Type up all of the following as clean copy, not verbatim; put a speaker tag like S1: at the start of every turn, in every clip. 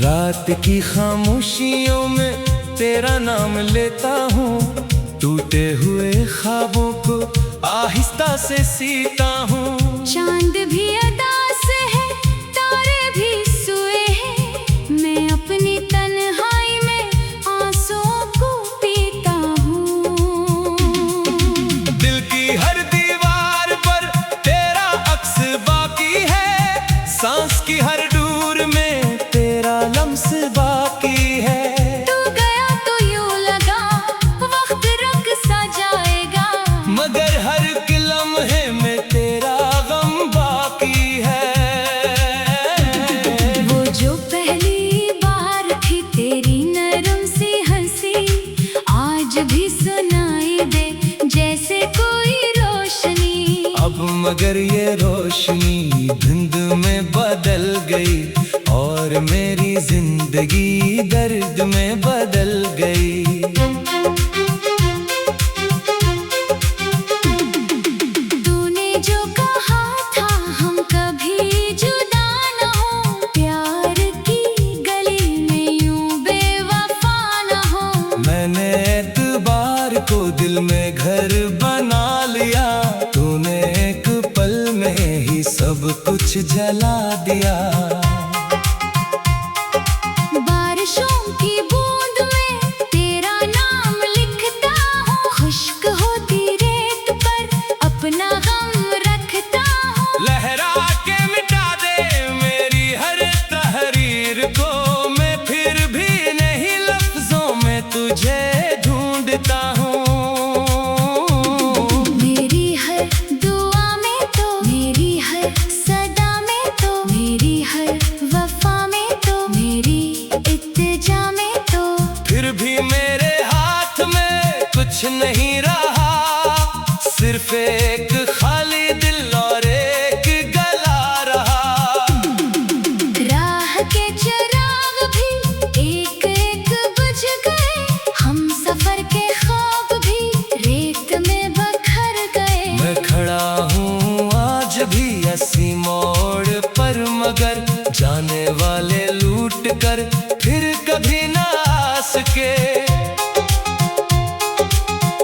S1: रात की खामोशियों में तेरा नाम लेता हूँ, टूटे हुए ख्वाबों को आहिस्ता से सीता हूँ।
S2: चांद भी अदास है, तारे भी सोए हैं, मैं अपनी तन्हाई में आंसुओं को पीता हूँ।
S1: दिल की हर दीवार पर तेरा अक्स बाकी है, सांस की हर डूर में तेरा लम्स बाकी है।
S2: तू गया तो यूं लगा वक्त रुक सा जाएगा,
S1: मगर हर लम्हे में तेरा गम बाकी है।
S2: वो जो पहली बार थी तेरी नरम सी हंसी, आज भी सुनाई दे जैसे कोई रोशनी।
S1: अब मगर ये रोशनी धुंध में बदल गई और मेरी जिंदगी दर्द में बदल गई।
S2: तूने जो कहा था हम कभी जुदा न हो, प्यार की गली में यूं बेवफा न हो।
S1: मैंने एतबार को दिल में घर बना लिया, तूने एक पल में ही सब कुछ जला दिया।
S2: बारिशों की बूंद में तेरा नाम लिखता हूँ, खुश्क होती रेत पर अपना गम रखता हूँ।
S1: लहरा के मिटा दे मेरी हर तहरीर को, मैं फिर भी नहीं लफ्जों में तुझे ढूंढता हूँ।
S2: मेरी हर दुआ में तो, मेरी हर सदा में तो, मेरी हर वफा में तो, मेरी इत्तिजा में तो,
S1: फिर भी मेरे हाथ में कुछ नहीं रहा, सिर्फ एक खाली दिल और एक गला रहा।
S2: राह के चिराग भी एक एक बुझ गए, हम सफर के ख्वाब भी रेत में बखर गए।
S1: मैं खड़ा हूँ आज भी अस्सी मोड़ पर, मगर जाने वाले लूट कर फिर कभी ना आ सके।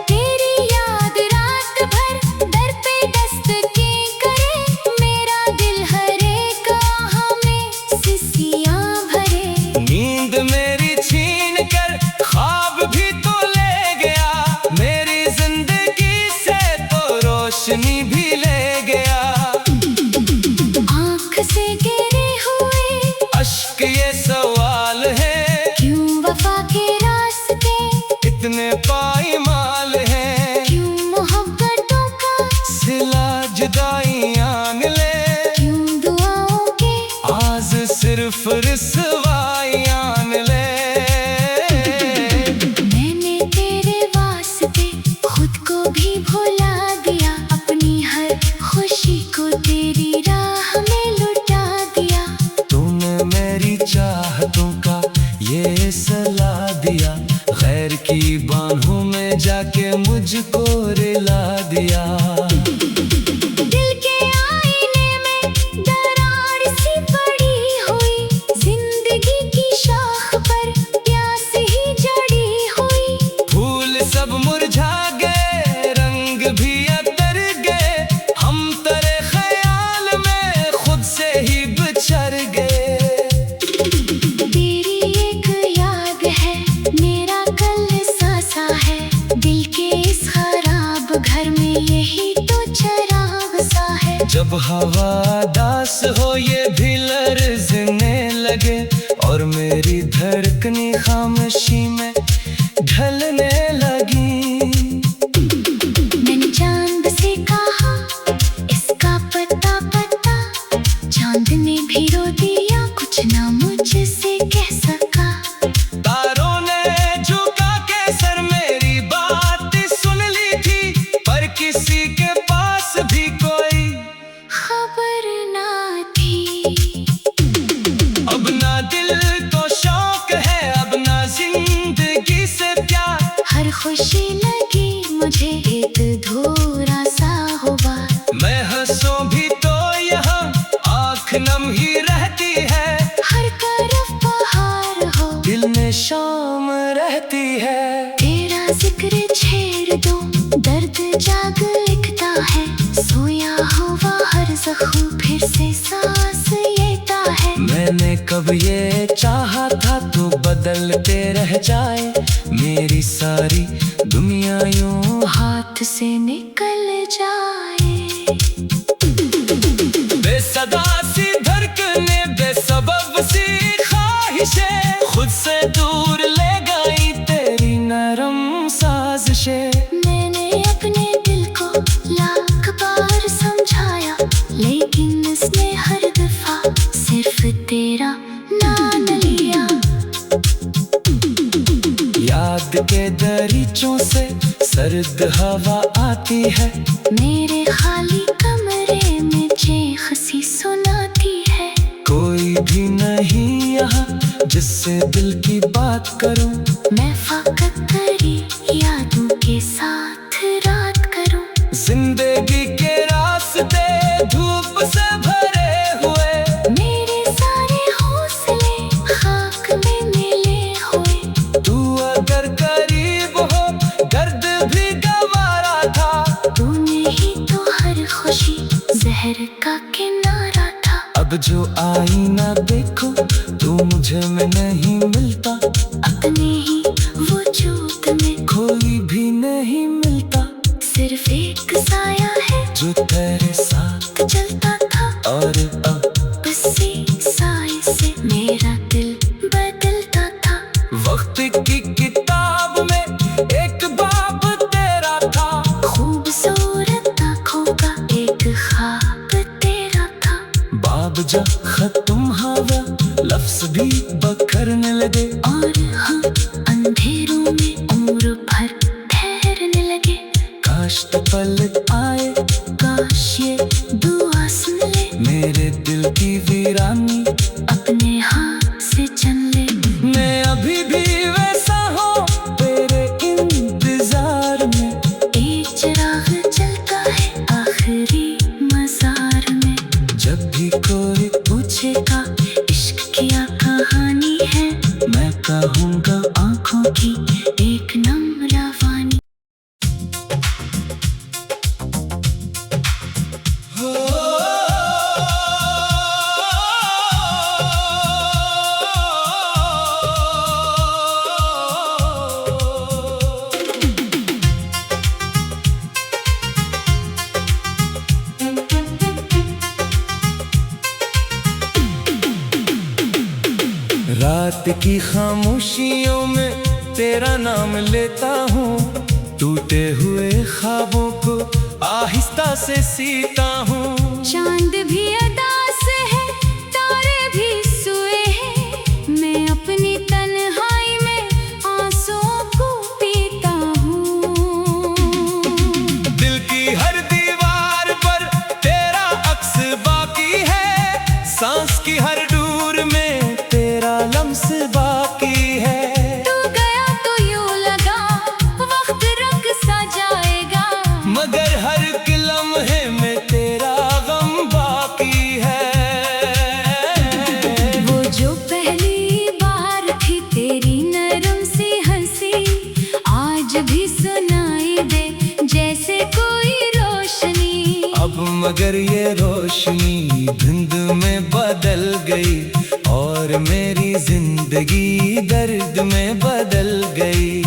S2: तेरी याद रात भर दर पे दस्तकें करे, मेरा दिल हर एक आह में सिसियां भरे।
S1: नींद मेरी छीन कर ख्वाब भी तो ले गया, मेरी जिंदगी से तो रोशनी भी ले गया।
S2: आँख से गिरे हुए
S1: अश्क ये सवाल है,
S2: क्यों वफा के रास्ते
S1: इतने पाईमाल हैं।
S2: क्यों मोहब्बतों का
S1: सिला जुदाइयां मिले,
S2: क्यों दुआओं के
S1: आज सिर्फ रुसवाइयां मिले।
S2: मैंने तेरे वास्ते खुद को भी भुला दिया, अपनी हर खुशी को तेरी राह में लुटा दिया।
S1: तूने मेरी चाहतों का ये सलाह दिया, गैर की बाहों में जाके मुझको रिला दिया।
S2: दिल के आईने में दरार सी पड़ी हुई, जिंदगी की शाख पर प्यास ही जड़ी हुई।
S1: फूल सब मुरझा गए, रंग भी अतर गए, हम तेरे ख्याल में खुद से ही बिछड़ गए।
S2: तेरी एक याद है, मेरा कल सा है, दिल के इस खराब घर में यही तो चराग सा है।
S1: जब हवा दास हो ये भी लरज़ने लगे, और मेरी धड़कनी खामोशी में ढलने लगी।
S2: मैंने चांद से कहा इसका पता पता, चांद ने भी रो दिया, कुछ ना मुझसे कह सका।
S1: तारों ने झुका के सर मेरी बात सुन ली थी, पर किसी के पास भी कोई
S2: खामोशी लगी मुझे एक धोरा सा हुआ।
S1: मैं हंसूं भी तो यहाँ आँख नम ही रहती है।
S2: हर तरफ बहार हो
S1: दिल में शाम रहती है।
S2: तेरा जिक्र छेड़ दो दर्द जाग लिखता है। सोया हुआ हर जख्म फिर से सांस लेता है।
S1: मैंने कब ये चाहा था तो बदलते रह जाए। मेरी सारी दुनिया यूं
S2: हाथ से निकल जाए।
S1: बेसदा सी धड़कने बेसबब सी ख्वाहिशें खुद से दूर ले गई तेरी नरम साजिशें।
S2: मैंने अपने दिल को लाख बार समझाया लेकिन इसने हर दफा सिर्फ तेरा नाम लिया।
S1: याद के दरीचों से सर्द हवा आती है।
S2: मेरे खाली कमरे में चीख सी सुनाती है।
S1: कोई भी नहीं यहाँ जिससे दिल की बात करूं।
S2: मैं फकत तेरी यादों के साथ रात करूं।
S1: जिंदगी के रास्ते धूप से भरे हुए।
S2: मेरे सारे हौसले खाक में मिले हुए।
S1: तू अगर करीब हो दर्द भी गवारा था।
S2: तूने ही तो हर खुशी जहर का किनारा था।
S1: अब जो आईना देखो तू मुझे में नहीं मिलता।
S2: अपने ही वजूद में
S1: कोई भी नहीं मिलता।
S2: सिर्फ एक साया है
S1: जो तेरे साथ
S2: चलता था।
S1: और अब
S2: उसी साए से मेरा दिल बदलता था।
S1: वक्त की किताब में एक बाब तेरा था।
S2: खूबसूरत आँखों का एक ख्वाब तेरा था।
S1: बाब जब खत्म हुआ लफ्ज भी बखरने लगे।
S2: और हम अंधेरों में उम्र भर ठहरने लगे।
S1: काश तो पल आए
S2: काश ये दुआ सुन ले।
S1: मेरे दिल की वीरानी
S2: अपने हाथ से चन ले।
S1: मैं अभी भी वैसा हूँ तेरे इंतजार में।
S2: एक चिराग जलता है आखिरी मजार में।
S1: जब भी कोई
S2: पूछेगा इश्क क्या कहानी है।
S1: मैं कहूँगा
S2: आँखों की एक नम रवानी।
S1: रात की खामोशियों में तेरा नाम लेता हूँ। टूटे हुए ख्वाबों को आहिस्ता से सीता हूँ।
S2: चांद भी अदा से है तारे भी सोए हैं। मैं अपनी तन्हाई में आंसुओं को पीता हूँ।
S1: दिल की हर दीवार पर तेरा अक्स बाकी है। सांस की हर डूर में तेरा लम्स बाकी है।
S2: तू गया तो यूं लगा वक्त रुक सा जाएगा।
S1: मगर हर लम्हे में तेरा गम बाकी है।
S2: वो जो पहली बार थी तेरी नरम सी हंसी आज भी सुनाई दे जैसे कोई रोशनी।
S1: अब मगर ये रोशनी धुंध में बदल गई और मेरी जिंदगी दर्द में बदल गई।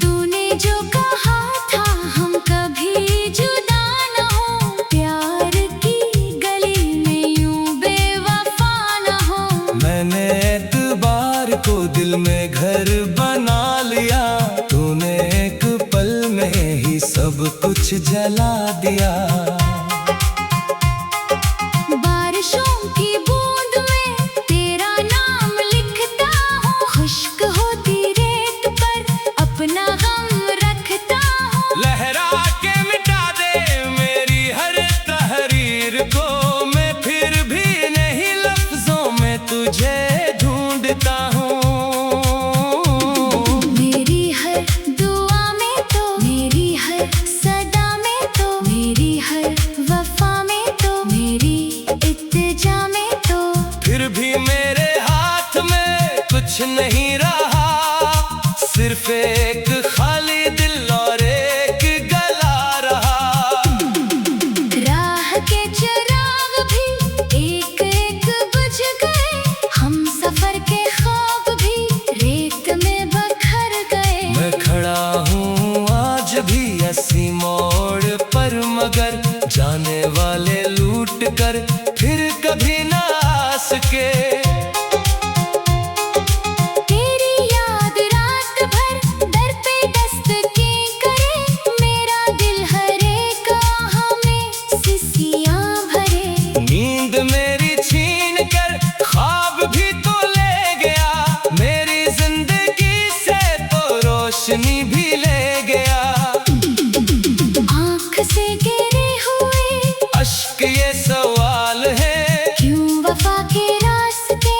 S2: तूने जो कहा था हम कभी जुदा न हो। प्यार की गली में यूं बेवफा न हो।
S1: मैंने एतबार को दिल में घर बना लिया। तूने एक पल में ही सब कुछ जला दिया।
S2: बारिशों की बूंद में तेरा नाम लिखता हूँ। खुश्क होती रेत पर अपना गम रखता हूँ।
S1: लहरा के मिटा दे मेरी हर तहरीर को। मैं फिर भी नहीं लफ्जों में तुझे ढूंढता नहीं रहा, सिर्फ एक खाली दिल और एक गला रहा।
S2: राह के चिराग भी एक एक बुझ गए, हम सफर के ख्वाब भी रेत में बखर गए।
S1: मैं खड़ा हूँ आज भी ऐसी मोड़ पर, मगर जाने वाले लूट कर फिर कभी ना आ सके।
S2: तेरी याद रात भर दर पे दस्तकें करे, मेरा दिल हर एक आह में सिसियां भरे।
S1: नींद मेरी छीन कर ख्वाब भी तो ले गया, मेरी जिंदगी से तो रोशनी भी ले गया।
S2: आँख से गिरे हुए
S1: अश्क ये सवाल है,
S2: क्यों वफा के रास्ते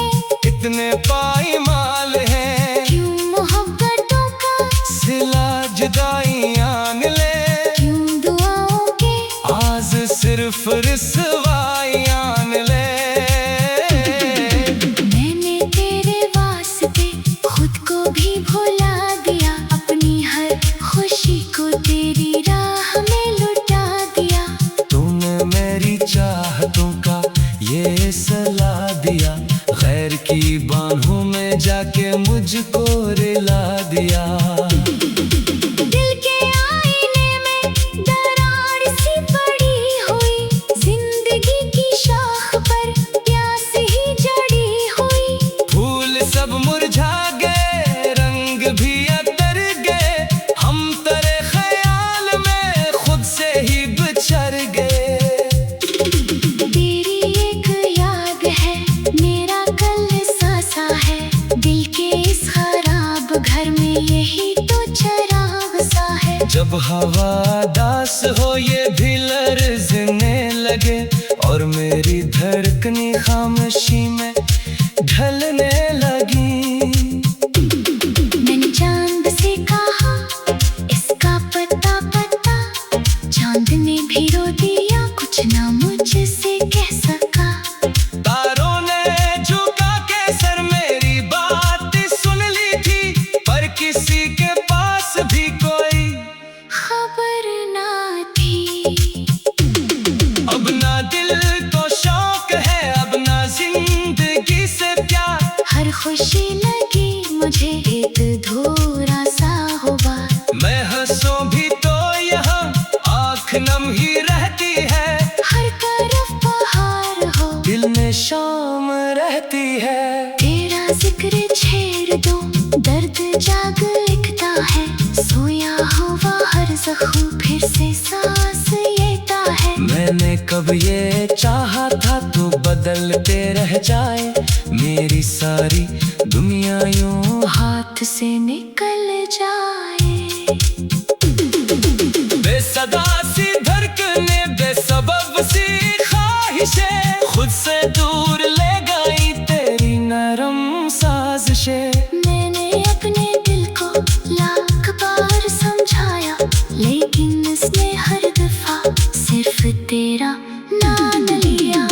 S1: इतने पाईमाल हैं।
S2: क्यों मोहब्बतों का
S1: सिला जुदाइयां मिले,
S2: क्यों दुआओं के
S1: आज सिर्फ रिसवाइयां मिले।
S2: मैंने तेरे वास्ते खुद को भी भुला दिया, अपनी हर खुशी को तेरी राह में लुटा दिया।
S1: तूने मेरी चाहतों का ये सलाह दिया, गैर की बाहों में जाके मुझको रिला दिया।
S2: दिल के आईने में दरार सी पड़ी हुई, जिंदगी की शाख पर प्यास ही जड़ी हुई।
S1: फूल सब मुरझा गए, रंग भी अतर गए, हम तेरे ख्याल में खुद से ही बिछड़ गए।
S2: तेरी एक याद है, मेरा कल सासा है, दिल के इस खराब घर में यही तो चराग सा है।
S1: जब हवा दास हो ये भी लर्ज़ने लगे, और मेरी धड़कनी खामोशी में ढलने लगी।
S2: मैंने चांद से कहा इसका पता पता, चांद ने भी रो दिया, कुछ ना मुझसे कह सका।
S1: तारों ने झुका के सर मेरी बात सुन ली थी, पर किसी के पास भी कोई
S2: खबर ना थी।
S1: अब ना दिल को शौक है, अब ना जिंदगी से प्यार।
S2: हर खुशी लगी मुझे एक धोरा सा हुआ।
S1: मैं हंसूं भी तो यहाँ आँख नम ही रहती है,
S2: हर तरफ बहार हो,
S1: दिल में शाम रहती है।
S2: तेरा जिक्र छेड़ दो, दर्द जाग लिखता है, सोया हुआ हर जख्म फिर से सांस लेता है।
S1: मैंने कब ये चाहा था तू बदलते रह जाए, मेरी सारी दुनिया यूं
S2: हाथ से निकल जाए।
S1: बेसदा सी धड़कने, बेसबब सी ख्वाहिशें, खुद से दूर ले गई तेरी नरम साजिशें।
S2: मैंने अपने दिल को लाख बार समझाया, लेकिन इसने हर दफा सिर्फ तेरा नाम लिया।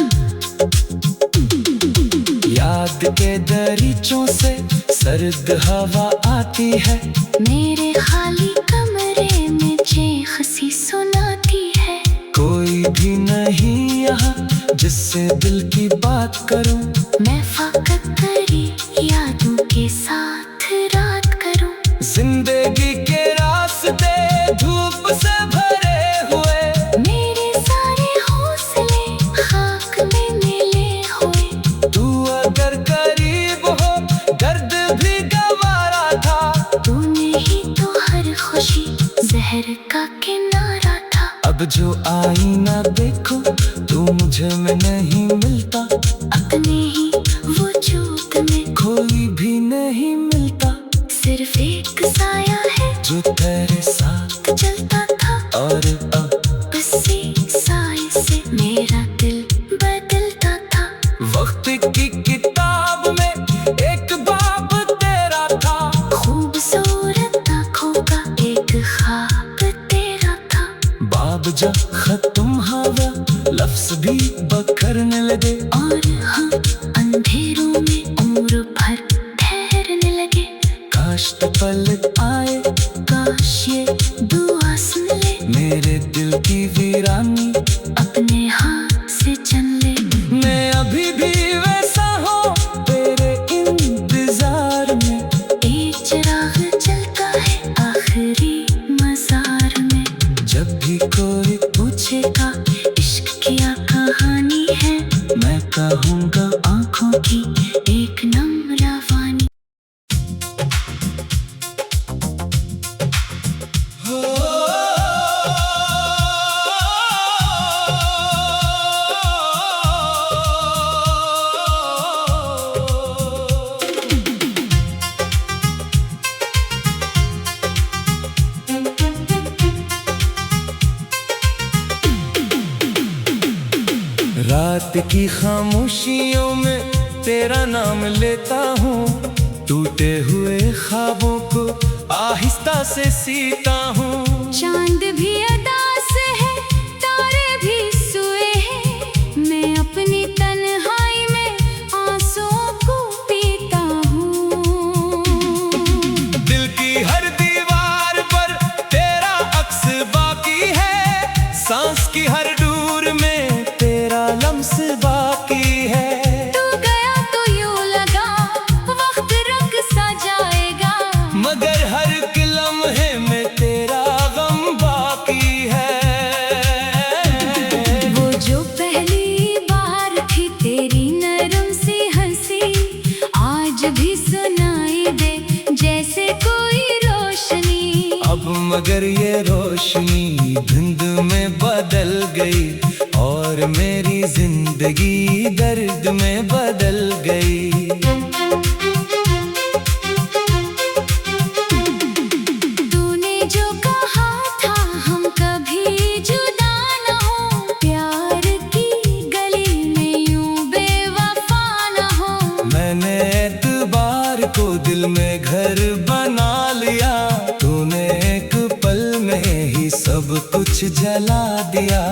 S1: याद के दरीचों से सर्द हवा आती है,
S2: मेरे खाली कमरे में चीख सी सुनाती है।
S1: कोई भी नहीं यहाँ जिससे दिल की बात करूं,
S2: मैं फकत तेरी यादों के साथ रात करूं।
S1: जिंदगी के रास्ते धूप से भरे हुए,
S2: मेरे सारे हौसले खाक में मिले हुए।
S1: तू अगर करीब हो दर्द भी गवारा था,
S2: तूने ही तो हर खुशी जहर का किनारा था।
S1: अब जो आईना देखो तू मुझे में नहीं मिलता,
S2: अपने ही वजूद में
S1: कोई भी नहीं मिलता।
S2: सिर्फ एक साया है
S1: जो तेरे साथ
S2: चलता था,
S1: और अब
S2: उसी साए से मेरा दिल बदलता था।
S1: वक्त की किताब में एक बाब तेरा था,
S2: खूबसूरत आँखों का एक ख्वाब तेरा था।
S1: बाब जब खत्म हुआ लफ्ज भी बखरने लगे,
S2: और हम अंधेरों में उम्र भर ठहरने
S1: काश पल आए,
S2: काश ये दुआ सुन ले,
S1: मेरे दिल की वीरानी
S2: अपने हाथ से चन ले।
S1: मैं अभी भी वैसा हूँ तेरे इंतजार में,
S2: एक चिराग जलता है आखिरी मज़ार में।
S1: जब भी कोई
S2: पूछेगा इश्क क्या कहानी है,
S1: मैं कहूँगा
S2: आँखों की एक नम रवानी।
S1: रात की खामोशियों में तेरा नाम लेता हूँ, टूटे हुए ख्वाबों को आहिस्ता से सीता हूँ।
S2: चांद भी अदा से है, तारे भी सोए हैं, मैं अपनी तन्हाई में आंसुओं को पीता हूँ।
S1: दिल की हर दीवार पर तेरा अक्स बाकी है, सांस की हर डूर में तेरा लम्स बाकी है।
S2: तू गया तो यूं लगा वक्त रंग सा जाएगा,
S1: मगर हर लम्हे में तेरा गम बाकी है।
S2: वो जो पहली बार थी तेरी नरम सी हंसी, आज भी सुनाई दे जैसे कोई रोशनी।
S1: अब मगर ये रोशनी धुंध में बदल गई, और मेरी जिंदगी दर्द में बदल गई।
S2: तूने जो कहा था हम कभी जुदा न हो, प्यार की गली में यूं बेवफा न हो।
S1: मैंने एतबार को दिल में घर बना लिया, तूने एक पल में ही सब कुछ जला दिया।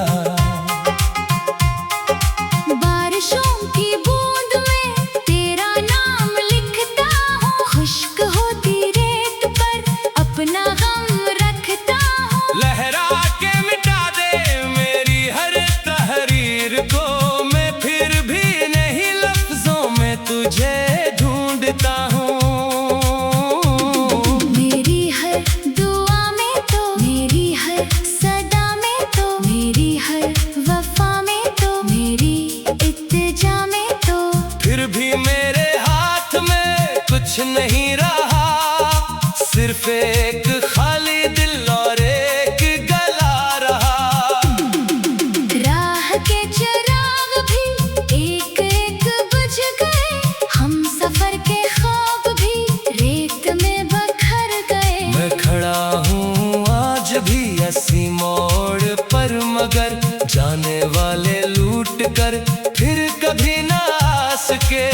S2: बारिशों की बूंद में तेरा नाम लिखता हूँ, खुश्क होती रेत पर अपना गम रखता हूँ।
S1: लहरा के मिटा दे मेरी हर तहरीर को, मैं फिर भी नहीं लफ्जों में तुझे ढूंढता हूँ।
S2: मेरी हर दुआ में तो, मेरी हर सदा में तो, मेरी हर वफा में तो, मेरी इत्तेजा में तो,
S1: फिर भी मेरे हाथ में कुछ नहीं रहा, सिर्फ एक खाली दिल और एक गला रहा।
S2: राह के चिराग भी एक एक बुझ गए, हम सफर के ख्वाब भी रेत में बखर गए।
S1: मैं खड़ा हूँ आज भी ऐसी मोड़ पर, मगर जाने वाले लूट कर फिर कभी ना आ सके।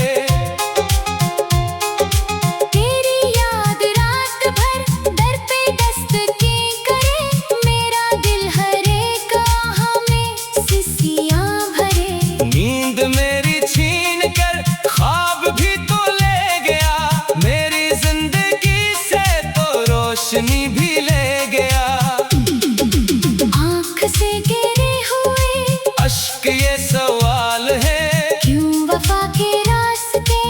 S2: तेरी याद रात भर दर पे दस्तकें करे, मेरा दिल हर एक आह में सिसियाँ भरे।
S1: नींद मेरी छीन कर ख्वाब भी तो ले गया, मेरी जिंदगी से तो रोशनी भी ले गया।
S2: आँख से गिरे हुए
S1: अश्क ये सवाल है,
S2: क्यों वफा के रास्ते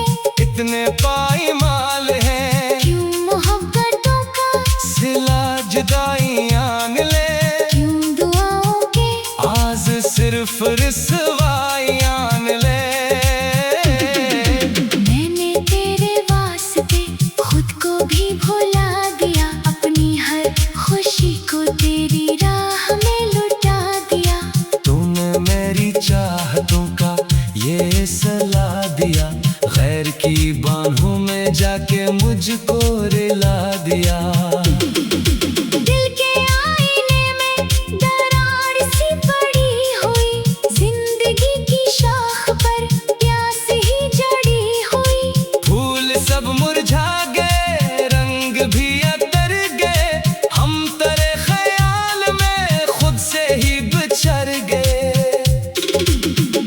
S1: इतने पाईमाल हैं।
S2: क्यों मोहब्बतों का
S1: सिला जुदाइयां ले,
S2: क्यों दुआओं के
S1: आज सिर्फ रुसवाइयां ले।
S2: मैंने तेरे वास्ते खुद को भी भुला दिया, अपनी हर खुशी को तेरी राह में लुटा दिया।
S1: तूने मेरी चाहतों का ये सलाह दिया, गैर की बाहों में जाके मुझको रिला दिया।
S2: दिल के आईने में दरार सी पड़ी हुई, जिंदगी की शाख पर प्यास ही जड़ी हुई।
S1: फूल सब मुरझा गए, रंग भी अतर गए, हम तेरे ख्याल में खुद से ही बिछड़ गए।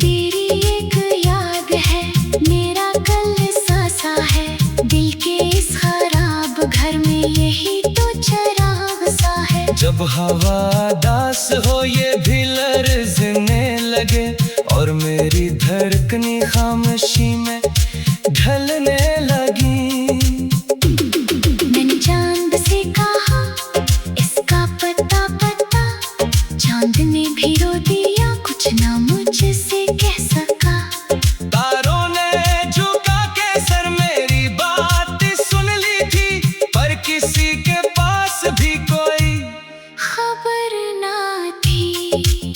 S2: तेरी एक याद है, मेरा कल सासा है, दिल के इस खराब घर में यही तो चराग सा है।
S1: जब हवा दास हो ये भी लरज़ने लगे और मेरी धड़कनी खामोशी में ढलने लगी।
S2: मैंने चांद से कहा इसका पता पता, चांद ने भी रो दिया कुछ ना मुझसे कह सका।
S1: तारों ने झुका के सर मेरी बात सुन ली थी, पर किसी के पास भी कोई
S2: खबर ना थी।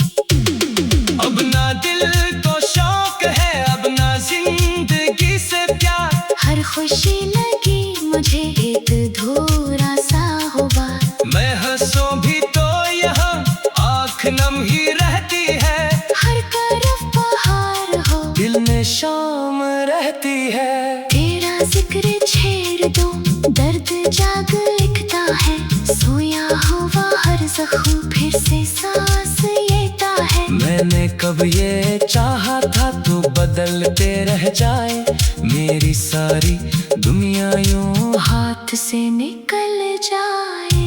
S1: अब ना दिल को शौक है, अब ना जिंदगी से प्यार।
S2: हर खुशी लगी मुझे एक धूरा सा हुआ।
S1: मैं हंसूं भी तो यहाँ आँख नम ही रहती है।
S2: हर तरफ बहार हो
S1: दिल में शाम रहती है।
S2: तेरा जिक्र छेड़ दो दर्द जाग लिखता है। सोया हुआ हर जख्म फिर से सांस लेता है।
S1: मैंने कब ये चाहा था तू बदलते रह जाए, मेरी सारी दुनिया यूं
S2: हाथ से निकल जाए।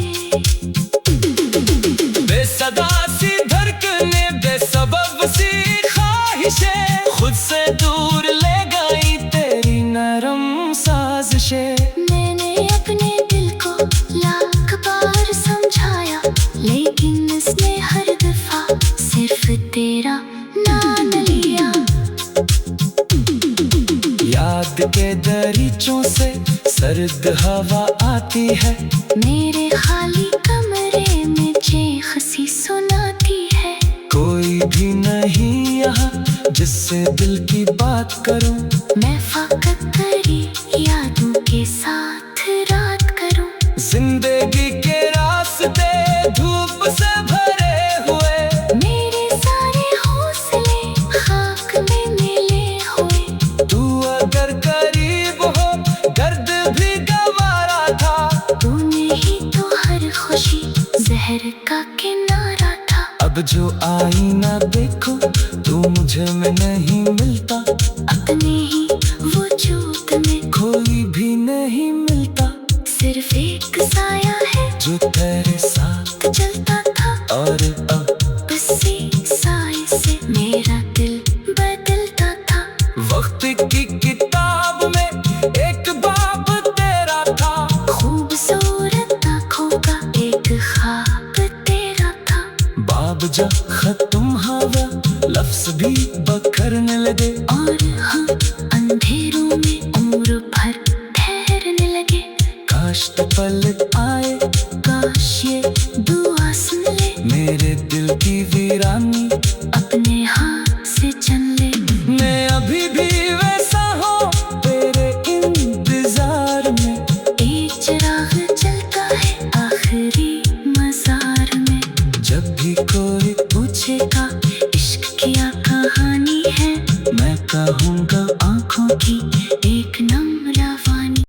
S1: बेसदा सी धड़कने बेसबब सी ख्वाहिशें खुद से दूर ले गई तेरी नरम साजिशें।
S2: मैंने अपने दिल को लाख बार समझाया, लेकिन इसने हर दफा सिर्फ तेरा नाम लिया।
S1: याद के दरीचों से सर्द हवा आती है,
S2: मेरे खाली कमरे में चीख-सी सुनाती है।
S1: कोई भी नहीं यहाँ जिससे दिल की बात करूं।
S2: मैं फकत तेरी यादों के साथ रात करूं।
S1: जिंदगी के रास्ते धूप से भरे हुए,
S2: मेरे सारे हौसले खाक में मिले हुए।
S1: तू अगर करीब हो दर्द भी गवारा था।
S2: तूने ही तो हर खुशी जहर का किनारा था।
S1: अब जो आईना देखो तू मुझे में नहीं मिलता,
S2: अपने ही वजूद में
S1: कोई भी नहीं मिलता।
S2: सिर्फ एक साया है
S1: जो तेरे साथ
S2: चलता था,
S1: और अब
S2: उसी साए से मेरा दिल बदलता था।
S1: वक्त की किताब में एक बाब तेरा था,
S2: खूबसूरत आँखों का एक ख्वाब तेरा था।
S1: बाब जा खत्म हवा लफ्ज भी बखरने लगे,
S2: और हाँ अंधेरों में उम्र भर ठहरने लगे।
S1: काश तो पलट आए,
S2: काश ये दुआ सुन ले,
S1: मेरे दिल की वीरानी
S2: अपने हाथ से चन ले।
S1: मैं अभी भी वैसा हूँ तेरे इंतजार में।
S2: एक चिराग जलता है आखिरी मज़ार में।
S1: जब भी कोई
S2: पूछेगा इश्क क्या कहानी है,
S1: मैं कहूँगा
S2: आँखों की एक नम रवानी।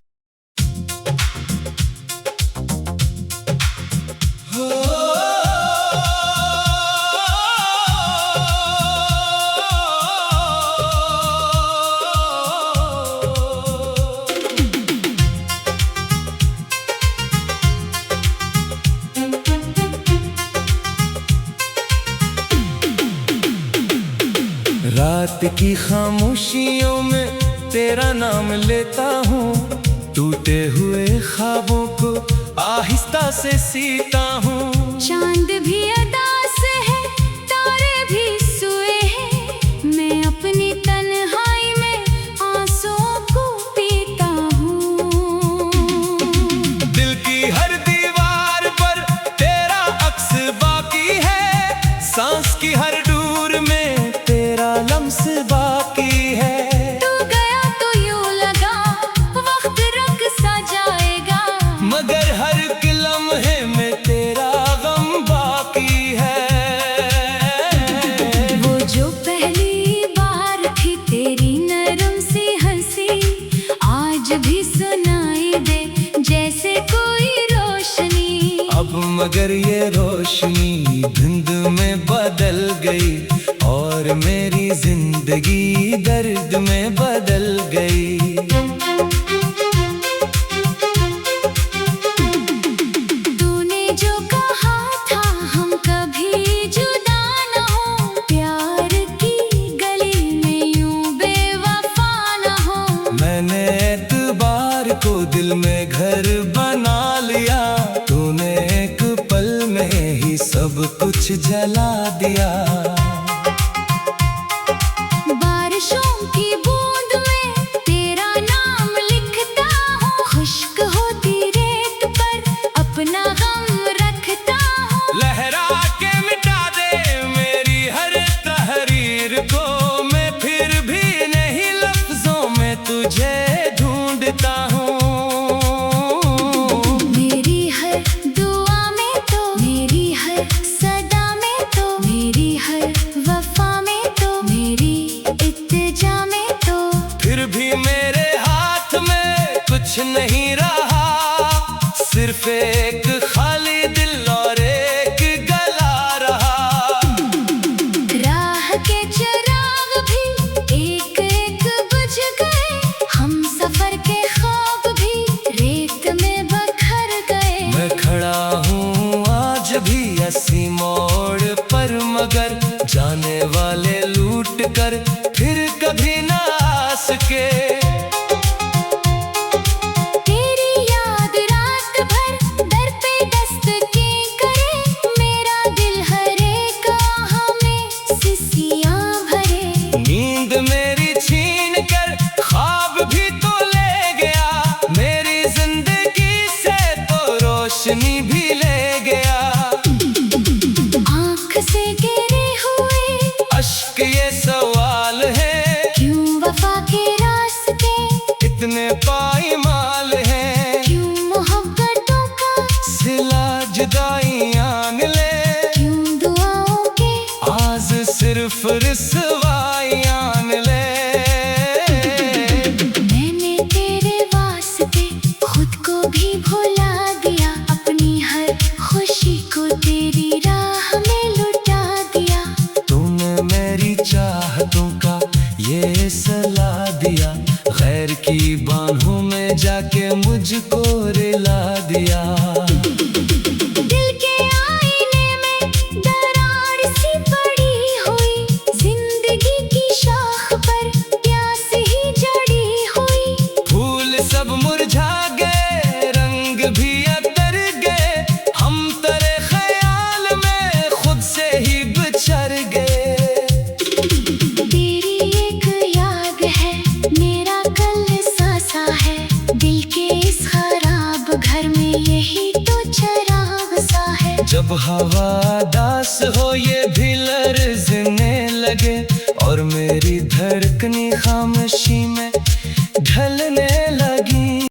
S1: रात की खामोशियों में तेरा नाम लेता हूँ, टूटे हुए ख्वाबों को आहिस्ता से सीता हूँ।
S2: चांद भी अदास है, तारे भी सोए हैं, मैं अपनी तन्हाई में आंसुओं को पीता हूँ।
S1: दिल की हर दीवार पर तेरा अक्स बाकी है, सांस की हर डूर में तेरा लम्स बाकी है।
S2: तू गया तो यूं लगा वक्त रंग सा जाएगा,
S1: मगर हर लम्हे में तेरा गम बाकी है।
S2: वो जो पहली बार थी तेरी नरम सी हंसी, आज भी सुनाई दे जैसे कोई रोशनी।
S1: अब मगर ये रोशनी धुंध में बदल गई, और मेरी जिंदगी दर्द में बदल गई। कुछ जला दिया।
S2: बारिशों की बूंद में तेरा नाम लिखता हूँ, खुश्क होती रेत पर अपना गम रखता हूँ।
S1: लहरा के मिटा दे मेरी हर तहरीर को, मैं फिर भी नहीं लफ्जों में तुझे ढूंढता हूँ।
S2: मेरी हर दुआ में तो, मेरी हर सदा में तो, मेरी हर वफा में तो, मेरी इत्तिजा में तो,
S1: फिर भी मेरे हाथ में कुछ नहीं रहा, सिर्फ एक खाली दिल और एक गला रहा।
S2: राह के चिराग भी एक एक बुझ गए, हम सफर के ख्वाब भी रेत में बखर गए।
S1: मैं खड़ा हूँ आज भी ऐसी मोड़ पर, मगर जाने वाले लूट कर फिर कभी ना आ सके।
S2: तेरी याद रात भर दर पे दस्तकें करे, मेरा दिल हर एक आह में सिसियां भरे।
S1: नींद मेरी छीन कर ख्वाब भी तो ले गया, मेरी जिंदगी से तो रोशनी भी ले गया।
S2: आँख से गिरे हुए
S1: अश्क ये सवाल है,
S2: क्यों वफा के रास्ते
S1: इतने पाईमाल हैं।
S2: क्यों मोहब्बतों का
S1: सिला जुदाइयां मिले,
S2: क्यों दुआओं के
S1: आज सिर्फ रिसवाइयां मिले।
S2: मैंने तेरे वास्ते खुद को भी भुला दिया, अपनी हर खुशी को तेरी राह में लुटा दिया।
S1: तूने मेरी चाहतों का ये सला दिया, गैर की बाहों में जाके मुझको रिला दिया।
S2: दिल के आईने में दरार सी पड़ी हुई, जिंदगी की शाख पर प्यास ही जड़ी हुई।
S1: फूल सब मुरझा गए, रंग भी अतर गए, हम तेरे ख्याल में खुद से ही बिछड़ गए।
S2: तेरी एक याद है, मेरा कल सासा है, दिल के इस खराब घर में यही तो चराग सा है।
S1: जब हवा दास हो ये भी लर्ज़ने लगे, और मेरी धड़कनी खामोशी में ढलने लगी।